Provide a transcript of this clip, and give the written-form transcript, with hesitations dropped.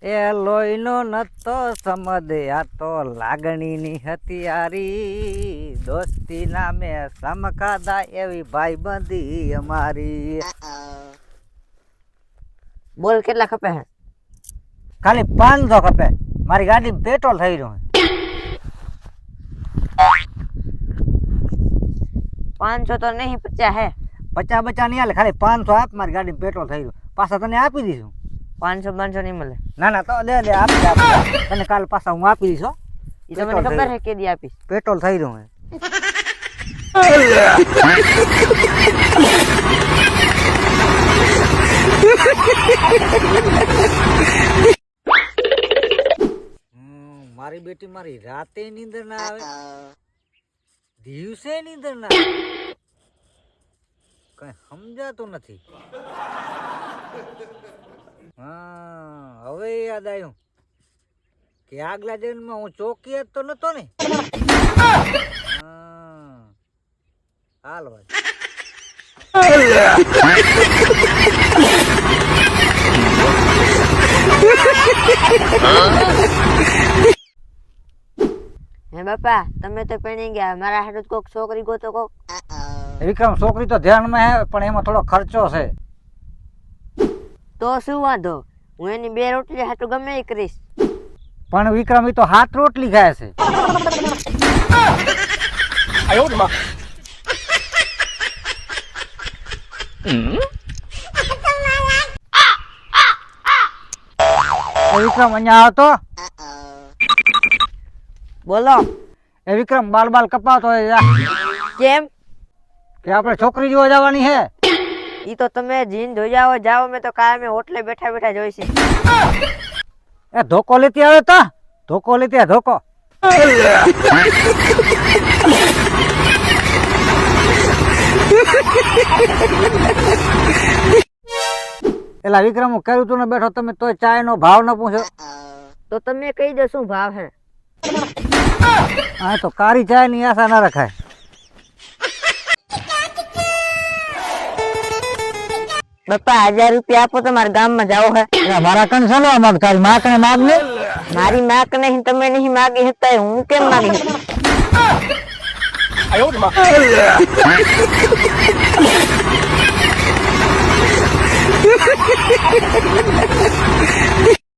એ લોહીનો નતો સમદે આ તો લાગણીની હથિયારી દોસ્તી નામે સમકાદા એવી ભાઈબંધી અમારી. બોલ કેટલા ખપે હે? ખાલી 500 ખપે. મારી ગાડીમાં પેટ્રોલ થઈ રહ્યું. 500 તો નહીં, 50 હે. 50 નહીં હાલે, ખાલી 500 આપ. મારી ગાડીમાં પેટ્રોલ થઈ રહ્યું, પાછા તને આપી દઈશું. 500 નહીં મળે. ના તો દે આપી તને કાલ પાછા હું આપી દઈશ. એ તો મને ખબર હે કે દી આપીશ. પેટ્રોલ થઈ રહ્યું. મારી બેટી મારી રાતે નીંદર ના આવે, દિવસે નીંદર ના આવે, કઈ સમજાતું નથી. હા, હવે યાદ આવ્યું કે આગલા જન્મમાં હું ચોકીયાત તો નતો ને. હાલ ભાઈ. હે બાપા, તમે તો પરણી ગયા, મારા હાટુ કોક છોકરી ગોતો કોક. વિક્રમ, છોકરી તો ધ્યાનમાં હે, પણ એમાં થોડો ખર્ચો છે. તો શું વાંધો, હું એની 2 રોટલી હાટુ ગમે એ કરીશ. પણ વિક્રમ, એ તો 7 રોટલી ખાય છે. વિક્રમ, અહીંયા આવતો. બોલો. એ વિક્રમ, બાલ કપાતો હોય. કેમ? કે આપણે છોકરી જોવા જવાની છે. ઈ તો તમે જીન જોઈ જાઓ, મેં તો કાયમે હોટલે બેઠા જોઈશી. એ ધોકો લેતી આવે તા, ધોકો લેતી આવે, ધોકો. એલા વિક્રમ, હું કર્યું તું ને બેઠો, તમે તોય ચાય નો ભાવ ન પૂછ્યો. તો તમે કહી દો શું ભાવ હે. હા, તો કારી ચાય ની આશા ના રખાય. બાપા 1000 રૂપિયા આપો તો મારા ગામમાં જાવ હે. મારા કણ ચાલો માગ, તારી માં કને માગ ને. મારી માં કને તમે નહીં માગી હતા, હું કેમ માગી હતી?